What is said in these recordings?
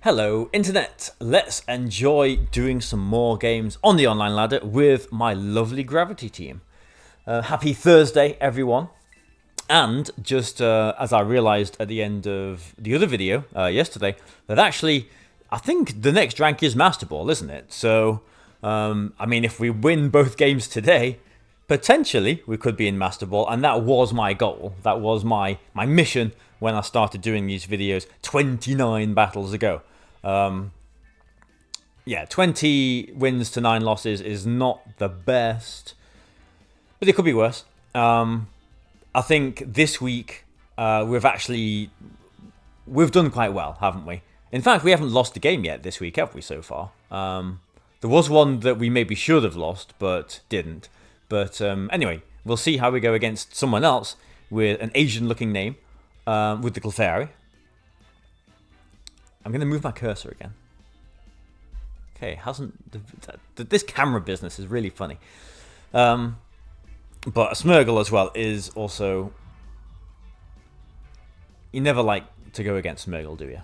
Hello Internet, let's enjoy doing some more games on the online ladder with my lovely Gravity team. Happy Thursday everyone, and just as I realised at the end of the other video yesterday, that actually I think the next rank is Master Ball, isn't it? So, I mean, if we win both games today, potentially we could be in Master Ball, and that was my goal, that was my mission when I started doing these videos 29 battles ago. Yeah, 20 wins to 9 losses is not the best, but it could be worse. I think this week we've done quite well, haven't we? In fact, we haven't lost a game yet this week, have we, so far? There was one that we maybe should have lost, but didn't. But anyway, we'll see how we go against someone else with an Asian-looking name, with the Clefairy. I'm going to move my cursor again. Okay, this camera business is really funny. But a Smeargle as well is also... You never like to go against Smeargle, do you?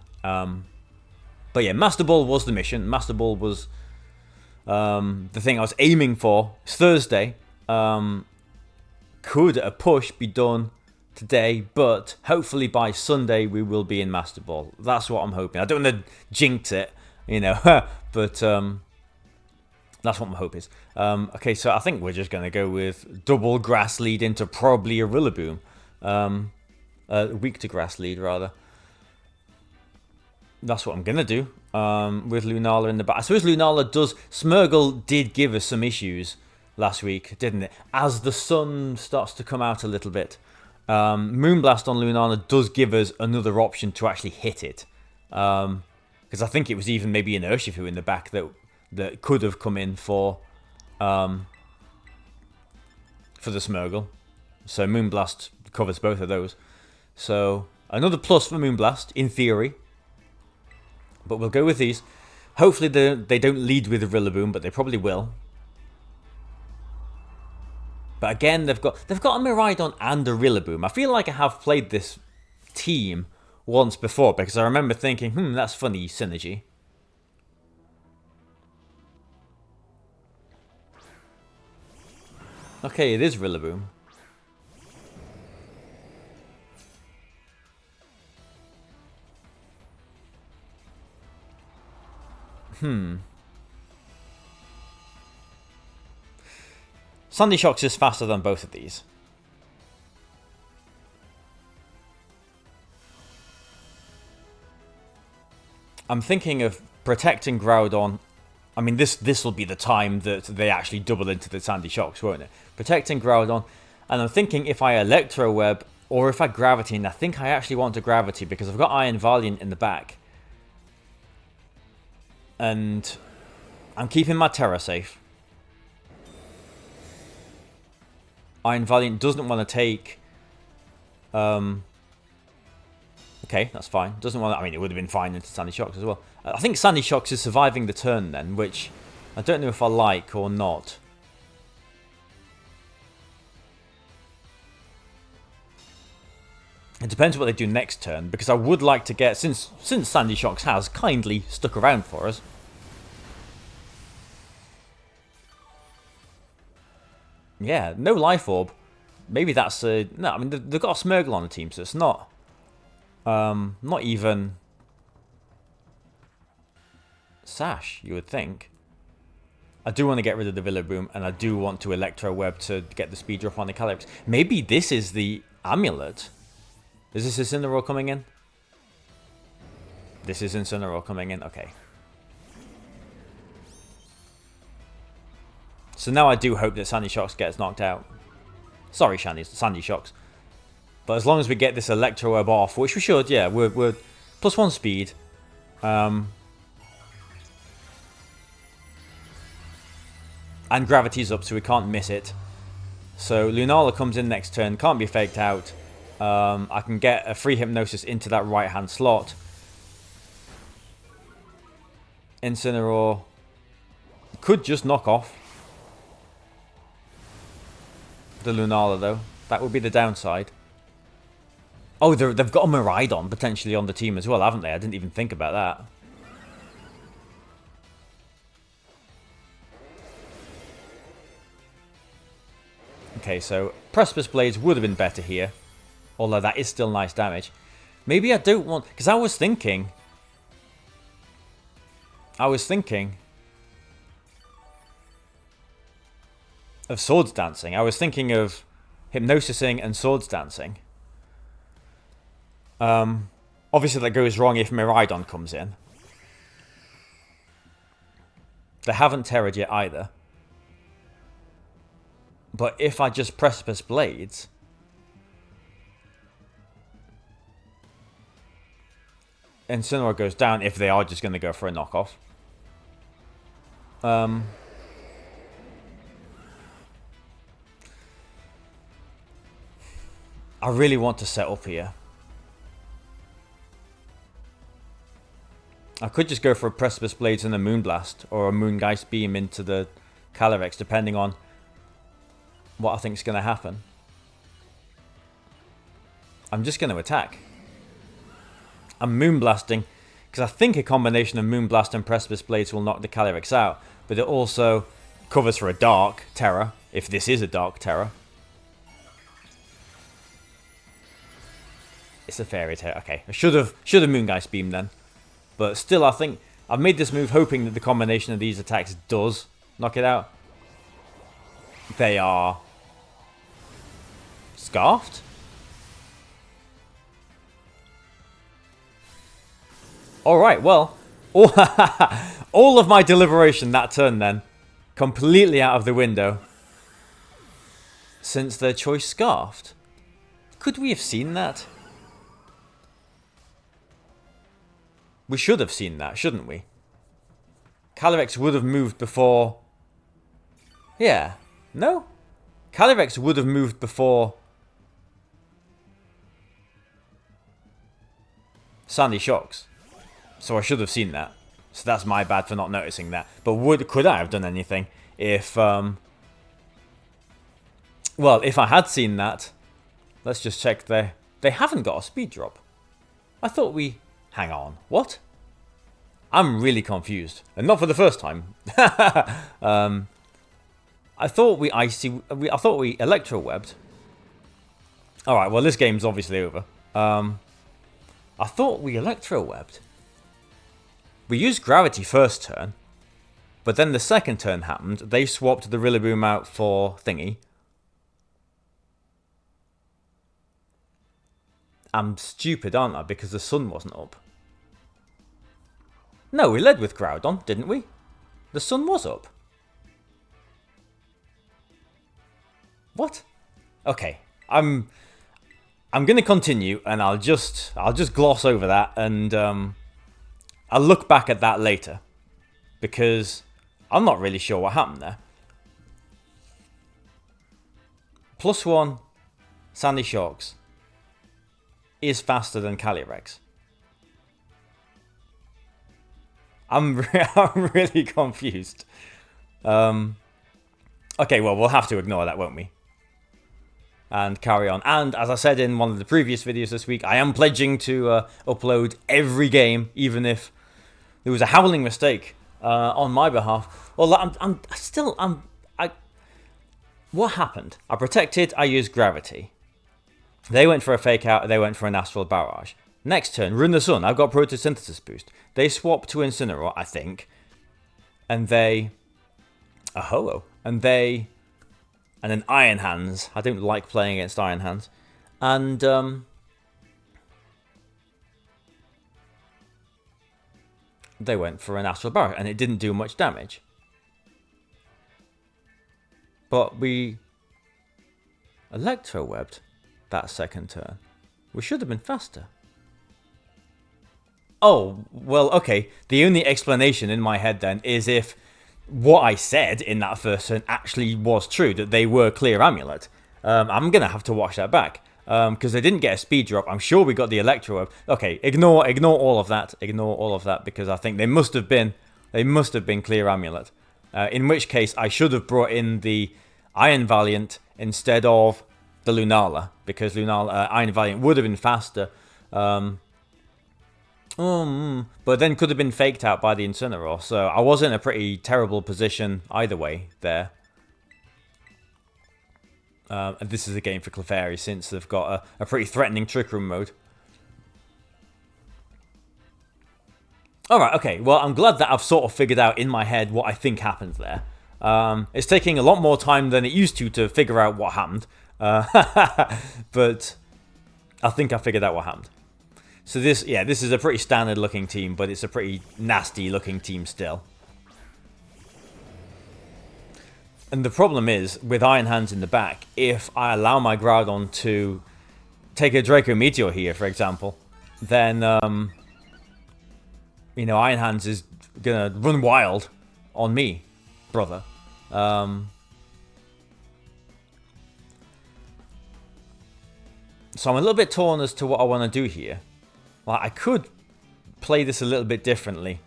But yeah, Master Ball was the mission. Master Ball was the thing I was aiming for. It's Thursday. Could a push be done today, but hopefully by Sunday we will be in Master Ball. That's what I'm hoping. I don't want to jinx it, you know, but that's what my hope is. Okay, so I think we're just going to go with double Grass Lead into probably a Rillaboom. Weak to Grass Lead, rather. That's what I'm going to do with Lunala in the back. I suppose Lunala does... Smeargle did give us some issues last week, didn't it? As the sun starts to come out a little bit. Moonblast on Lunala does give us another option to actually hit it. Because I think it was even maybe an Urshifu in the back that could have come in for the Smeargle. So Moonblast covers both of those. So another plus for Moonblast, in theory. But we'll go with these. Hopefully they don't lead with a Rillaboom, but they probably will. But again, they've got a Miraidon and a Rillaboom. I feel like I have played this team once before, because I remember thinking, that's funny synergy. Okay, it is Rillaboom. Sandy Shocks is faster than both of these. I'm thinking of protecting Groudon. I mean, this will be the time that they actually double into the Sandy Shocks, won't it? Protecting Groudon. And I'm thinking if I Electro Web or if I Gravity, and I think I actually want to Gravity because I've got Iron Valiant in the back. And I'm keeping my Terra safe. Iron Valiant doesn't want to take... Okay, that's fine. Doesn't want to, I mean, it would have been fine into Sandy Shocks as well. I think Sandy Shocks is surviving the turn then, which I don't know if I like or not. It depends what they do next turn, because I would like to get... Since Sandy Shocks has kindly stuck around for us... Yeah, no Life Orb. Maybe that's a... No, I mean, they've got a Smeargle on the team, so it's not... not even... Sash, you would think. I do want to get rid of the Rillaboom, and I do want to Electro Web to get the speed drop on the Calyrex. Maybe this is the Amulet. Is this Incineroar coming in? This is Incineroar coming in, okay. So now I do hope that Sandy Shocks gets knocked out. Sorry, Sandy Shocks. But as long as we get this Electro Web off, which we should, yeah, we're +1 speed. And Gravity's up, so we can't miss it. So Lunala comes in next turn, can't be faked out. I can get a free Hypnosis into that right-hand slot. Incineroar could just knock off the Lunala, though. That would be the downside. Oh, they've got a Miraidon potentially on the team as well, haven't they? I didn't even think about that. Okay, so Precipice Blades would have been better here. Although that is still nice damage. Maybe I don't want... Because I was thinking of Swords Dancing. I was thinking of Hypnosising and Swords Dancing. Obviously that goes wrong if Miraidon comes in. They haven't terrored yet either. But if I just Precipice Blades... Incineroar goes down if they are just going to go for a knockoff. I really want to set up here. I could just go for a Precipice Blades and a Moonblast, or a Moongeist Beam into the Calyrex, depending on what I think is going to happen. I'm just going to attack. I'm Moonblasting, because I think a combination of Moonblast and Precipice Blades will knock the Calyrex out, but it also covers for a Dark Terror, if this is a Dark Terror. It's a Fairy Terror. Okay, I should have Moongeist Beam then. But still, I think I've made this move hoping that the combination of these attacks does knock it out. They are Scarfed? Alright, well, all of my deliberation that turn then, completely out of the window, since their choice Scarfed. Could we have seen that? We should have seen that, shouldn't we? Calyrex would have moved before... Yeah. No? Calyrex would have moved before... Sandy Shocks. So I should have seen that. So that's my bad for not noticing that. But could I have done anything if... Well, if I had seen that... Let's just check there. They haven't got a speed drop. I thought we... Hang on, what? I'm really confused, and not for the first time. I thought we electro-webbed. All right, well this game's obviously over. I thought we electro-webbed. We used Gravity first turn, but then the second turn happened. They swapped the Rillaboom out for Thingy. I'm stupid, aren't I? Because the sun wasn't up. No, we led with Groudon, didn't we? The sun was up. What? Okay, I'm going to continue, and I'll just gloss over that, and I'll look back at that later, because I'm not really sure what happened there. +1 Sandy Shocks is faster than Calyrex. I'm really confused. Okay, well, we'll have to ignore that, won't we? And carry on. And as I said in one of the previous videos this week, I am pledging to upload every game, even if there was a howling mistake on my behalf. Well, what happened? I protected, I used Gravity. They went for a Fake Out, they went for an Astral Barrage. Next turn, Run the Sun, I've got Photosynthesis Boost. They swapped to Incineroar, I think. And they... A Ho-Oh. And they... And then Iron Hands. I don't like playing against Iron Hands. And... They went for an Astral Barrage, and it didn't do much damage. But we... Electro-webbed that second turn. We should have been faster. Oh, well, okay. The only explanation in my head then is if what I said in that first turn actually was true, that they were clear Amulet. I'm going to have to watch that back. Because they didn't get a speed drop. I'm sure we got the Electro Web. Okay, ignore all of that. Ignore all of that, because I think they must have been clear Amulet. In which case, I should have brought in the Iron Valiant instead of the Lunala, because Iron Valiant would have been faster. But then could have been faked out by the Incineroar. So I was in a pretty terrible position either way there. And this is a game for Clefairy since they've got a pretty threatening Trick Room mode. Alright, okay. Well, I'm glad that I've sort of figured out in my head what I think happened there. It's taking a lot more time than it used to figure out what happened. But I think I figured out what happened. So this is a pretty standard looking team, but it's a pretty nasty looking team still. And the problem is, with Iron Hands in the back, if I allow my Groudon to take a Draco Meteor here, for example, then, you know, Iron Hands is gonna run wild on me, brother. So I'm a little bit torn as to what I want to do here. Well, I could play this a little bit differently.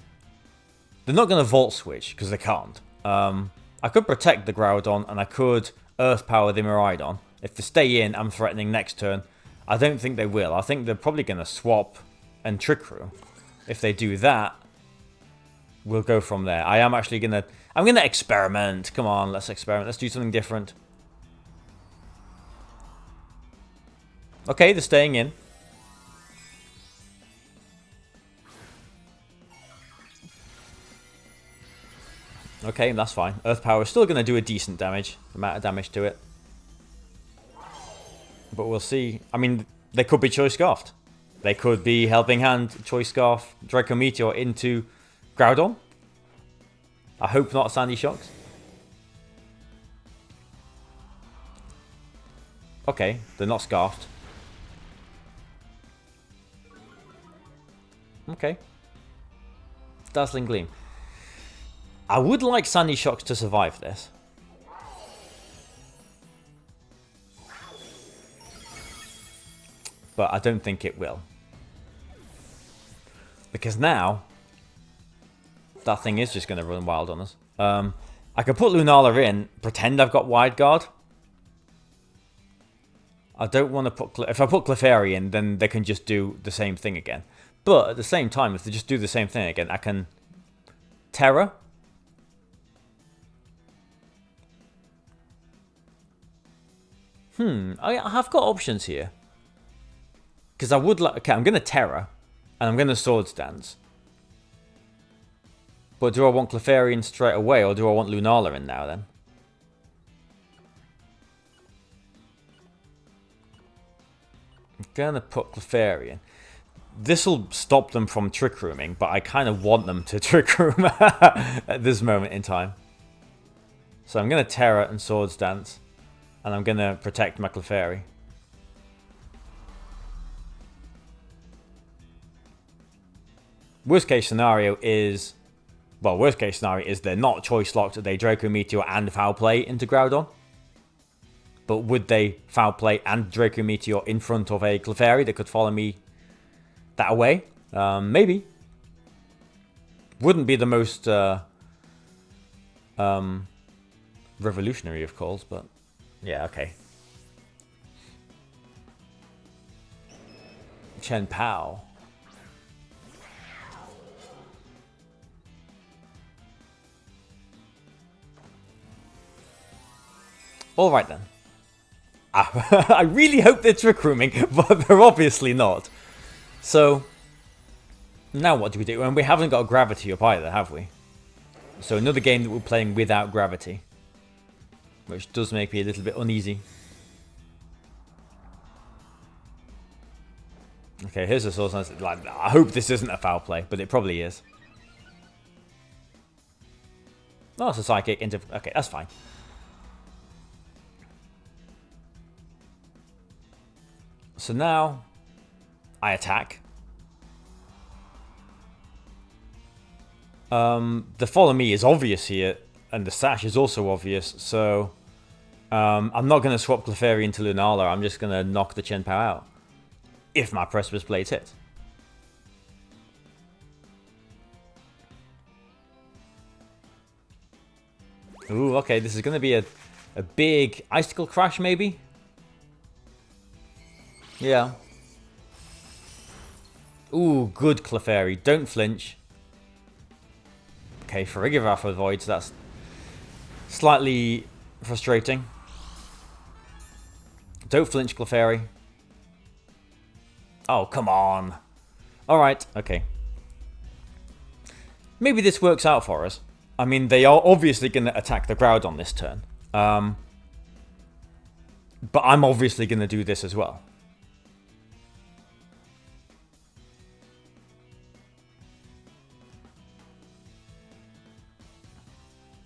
They're not going to Volt Switch, because they can't. I could protect the Groudon, and I could Earth Power the Miraidon. If they stay in, I'm threatening next turn. I don't think they will. I think they're probably going to swap and Trick Room. If they do that, we'll go from there. I am actually going to... I'm going to experiment. Come on, let's experiment. Let's do something different. Okay, they're staying in. Okay, that's fine. Earth Power is still going to do a decent amount of damage to it. But we'll see. I mean, they could be Choice Scarfed. They could be Helping Hand, Choice Scarf, Draco Meteor into Groudon. I hope not Sandy Shocks. Okay, they're not Scarfed. Okay. Dazzling Gleam. I would like Sandy Shocks to survive this. But I don't think it will. Because now, that thing is just going to run wild on us. I could put Lunala in, pretend I've got Wide Guard. I don't want to put... If I put Clefairy in, then they can just do the same thing again. But at the same time, if they just do the same thing again, I can... Terra. I have got options here. Because I would like... Okay, I'm going to Terra. And I'm going to Swords Dance. But do I want Clefairy in straight away, or do I want Lunala in now then? I'm going to put Clefairy in. This will stop them from Trick Rooming, but I kind of want them to Trick Room at this moment in time. So I'm going to Terra and Swords Dance. And I'm going to protect my Clefairy. Worst case scenario is... Well, worst case scenario is they're not Choice Locked, they Draco Meteor and Foul Play into Groudon. But would they Foul Play and Draco Meteor in front of a Clefairy that could follow me that way? Maybe. Wouldn't be the most revolutionary of calls, but yeah, okay. Chen Pao. Alright then. I really hope they're Trick Rooming, but they're obviously not. So, now what do we do? And we haven't got Gravity up either, have we? So another game that we're playing without Gravity. Which does make me a little bit uneasy. Okay, here's the source. Like, I hope this isn't a foul play, but it probably is. Oh, it's a Psychic into... Okay, that's fine. So now, I attack. The Follow Me is obvious here, and the Sash is also obvious, so... I'm not going to swap Clefairy into Lunala, I'm just going to knock the Chen Pao out. If my Precipice Blades hit. Ooh, okay, this is going to be a big Icicle Crash, maybe? Yeah. Ooh, good Clefairy. Don't flinch. Okay, Farigiraf avoids. That's slightly frustrating. Don't flinch, Clefairy. Oh, come on. Alright, okay. Maybe this works out for us. I mean, they are obviously going to attack the Groudon this turn. But I'm obviously going to do this as well.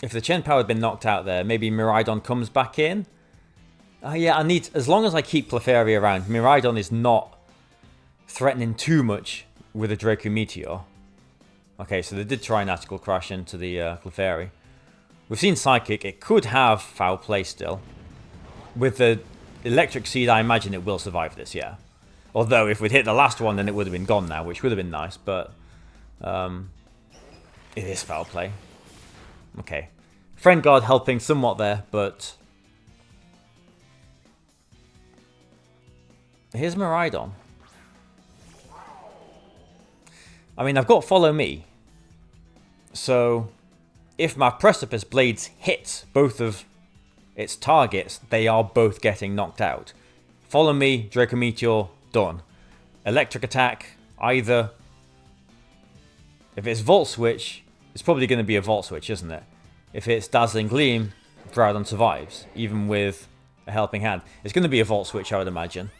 If the Chen Power had been knocked out there, maybe Miraidon comes back in. Yeah, I need... As long as I keep Clefairy around, Miraidon is not threatening too much with a Draco Meteor. Okay, so they did try Nautical Crash into the Clefairy. We've seen Psychic. It could have Foul Play still. With the Electric Seed, I imagine it will survive this, yeah. Although, if we'd hit the last one, then it would have been gone now, which would have been nice, but... it is Foul Play. Okay. Friend Guard helping somewhat there, but... Here's Miraidon. I mean, I've got Follow Me. So, if my Precipice Blades hit both of its targets, they are both getting knocked out. Follow Me, Draco Meteor, done. Electric Attack, either... If it's Volt Switch, it's probably going to be a Volt Switch, isn't it? If it's Dazzling Gleam, Groudon survives, even with a Helping Hand. It's going to be a Volt Switch, I would imagine.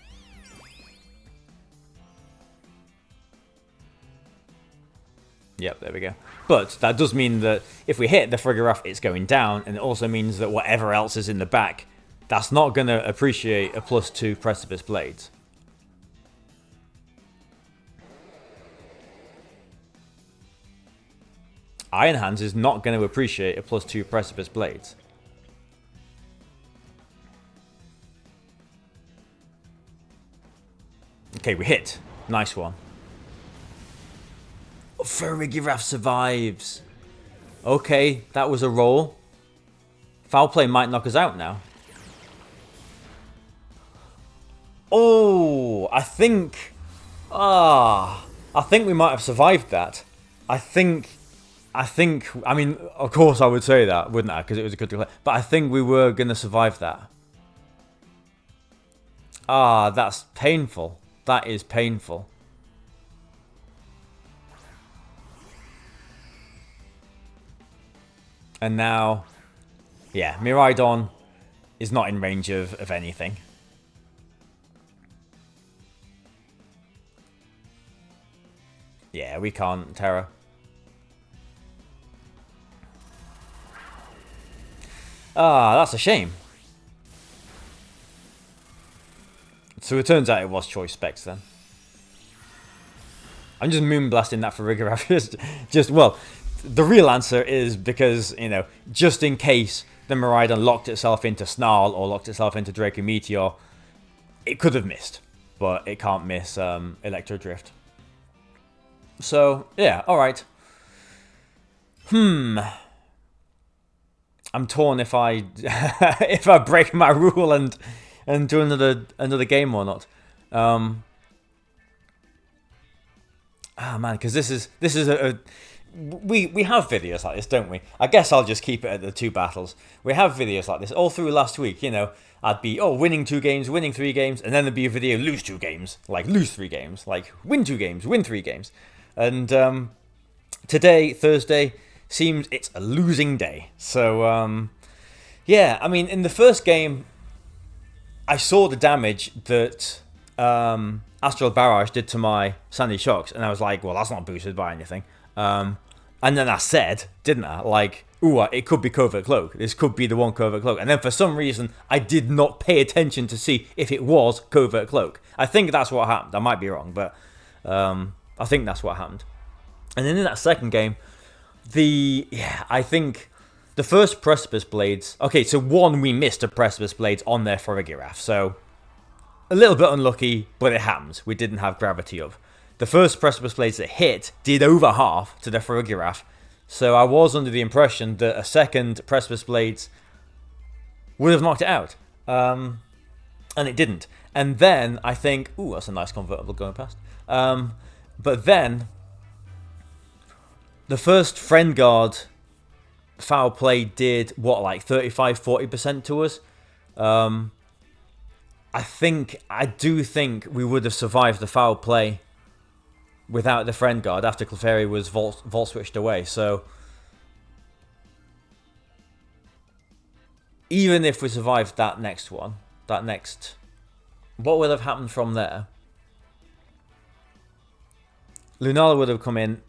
Yep, there we go. But that does mean that if we hit the Farigiraf, it's going down, and it also means that whatever else is in the back, that's not going to appreciate a +2 Precipice Blades. Iron Hands is not going to appreciate a +2 Precipice Blades. Okay, we hit. Nice one. Farigiraf survives. Okay, that was a roll. Foul Play might knock us out now. Oh, I think... I think we might have survived that. I mean, of course I would say that, wouldn't I? Because it was a critical hit. But I think we were going to survive that. That's painful. That is painful. And now, yeah, Miraidon is not in range of anything. Yeah, we can't, Terra. That's a shame. So it turns out it was Choice Specs then. I'm just moonblasting that for Farigiraf. just well, the real answer is because, you know, just in case the Miraidon locked itself into Snarl or locked itself into Draco Meteor, it could have missed, but it can't miss Electro Drift. So yeah, all right. I'm torn if I if I break my rule and do another game or not. Man, because this is we have videos like this, don't we? I guess I'll just keep it at the 2 battles. We have videos like this all through last week. You know, I'd be winning 2 games, winning 3 games, and then there'd be a video lose 2 games, like lose 3 games, like win 2 games, win 3 games, and today, Thursday, seems it's a losing day. So yeah, I mean, in the first game, I saw the damage that Astral Barrage did to my Sandy Shocks, and I was like, well, that's not boosted by anything. And then I said, didn't I, like, ooh, it could be Covert Cloak. This could be the one Covert Cloak. And then for some reason, I did not pay attention to see if it was Covert Cloak. I think that's what happened. I might be wrong, but I think that's what happened. And then in that second game, I think the first Precipice Blades... Okay, so one, we missed a Precipice Blades on their Farigiraf, so a little bit unlucky, but it happens. We didn't have Gravity up. The first Precipice Blades that hit did over half to the Farigiraf, so I was under the impression that a second Precipice Blades would have knocked it out, and it didn't. And then I think, ooh, that's a nice convertible going past. But then the first Friend Guard Foul Play did what, like 35-40% to us. I do think we would have survived the foul play without the friend guard after Clefairy was vault switched away. So even if we survived that next one, what would have happened from there? Lunala would have come in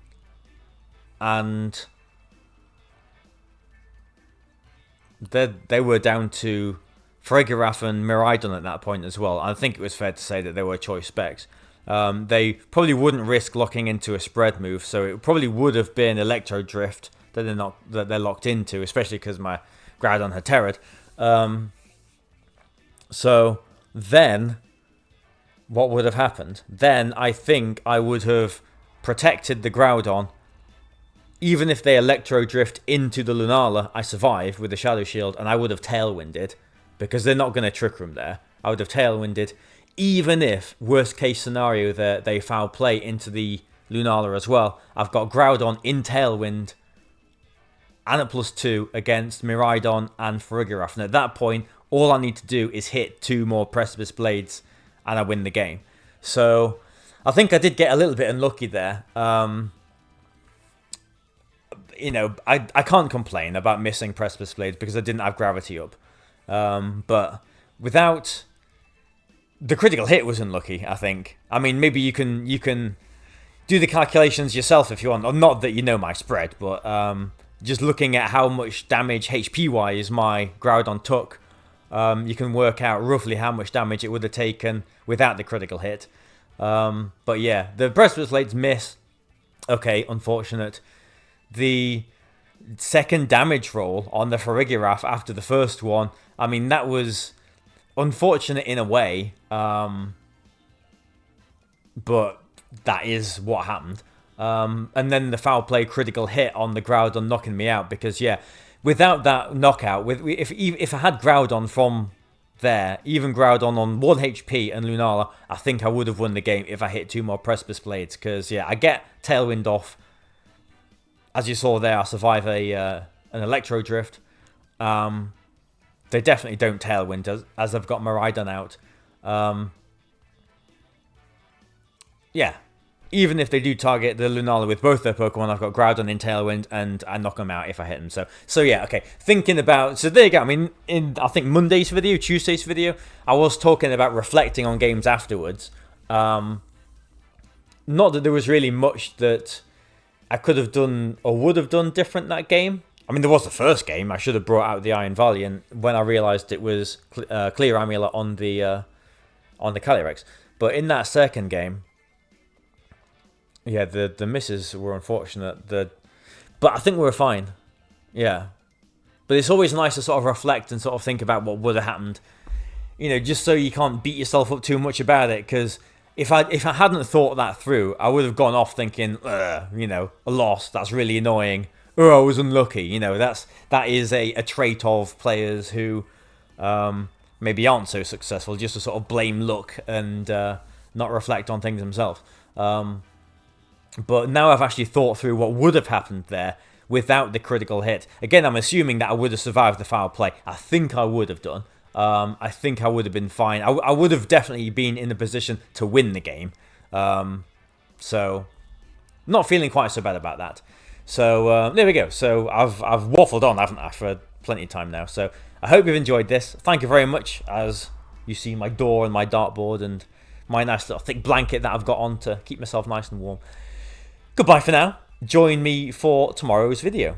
and they were down to Farigiraf and Miraidon at that point as well. I think it was fair to say that they were choice specs. They probably wouldn't risk locking into a spread move, so it probably would have been Electro Drift that they're locked into, especially because my Groudon had Terrad. So then, what would have happened? Then I think I would have protected the Groudon. Even if they Electro Drift into the Lunala, I survive with the Shadow Shield, and I would have Tailwinded, because they're not going to Trick Room there. I would have Tailwinded, even if, worst case scenario, they foul play into the Lunala as well. I've got Groudon in Tailwind, and at +2 against Miraidon and Farigiraf. And at that point, all I need to do is hit 2 more Precipice Blades, and I win the game. So, I think I did get a little bit unlucky there. You know, I can't complain about missing Precipice Blades because I didn't have Gravity up. But without the critical hit was unlucky, I think. I mean, maybe you can do the calculations yourself if you want. Or not that you know my spread, but just looking at how much damage HP-wise my Groudon took, you can work out roughly how much damage it would have taken without the critical hit. But yeah, the Precipice Blades miss. Okay, unfortunate. The second damage roll on the Farigiraf after the first one, I mean, that was unfortunate in a way, but that is what happened. And then the foul play critical hit on the Groudon knocking me out, because yeah, without that knockout, if I had Groudon from there, even Groudon on 1 HP and Lunala, I think I would have won the game if I hit 2 more Precipice Blades, because yeah, I get Tailwind off. As you saw there, I survive an Electro Drift. They definitely don't Tailwind as I've got Miraidon out. Yeah, even if they do target the Lunala with both their Pokemon, I've got Groudon in Tailwind and I knock them out if I hit them. So yeah, okay. Thinking about... So there you go. I mean, in I think Monday's video, Tuesday's video, I was talking about reflecting on games afterwards. Not that there was really much that I could have done or would have done different that game. I mean, there was the first game. I should have brought out the Iron Valley, and when I realised it was Clear Amulet on the Calyrex. But in that second game, yeah, the misses were unfortunate. But I think we were fine. Yeah. But it's always nice to sort of reflect and sort of think about what would have happened. You know, just so you can't beat yourself up too much about it, because if I hadn't thought that through, I would have gone off thinking, you know, a loss, that's really annoying. Oh, I was unlucky. You know, that is a trait of players who maybe aren't so successful, just to sort of blame luck and not reflect on things themselves. But now I've actually thought through what would have happened there without the critical hit. Again, I'm assuming that I would have survived the foul play. I think I would have done. I think I would have been fine. I would have definitely been in a position to win the game. So, not feeling quite so bad about that. So, there we go. So, I've waffled on, haven't I, for plenty of time now. So, I hope you've enjoyed this. Thank you very much, as you see my door and my dartboard and my nice little thick blanket that I've got on to keep myself nice and warm. Goodbye for now. Join me for tomorrow's video.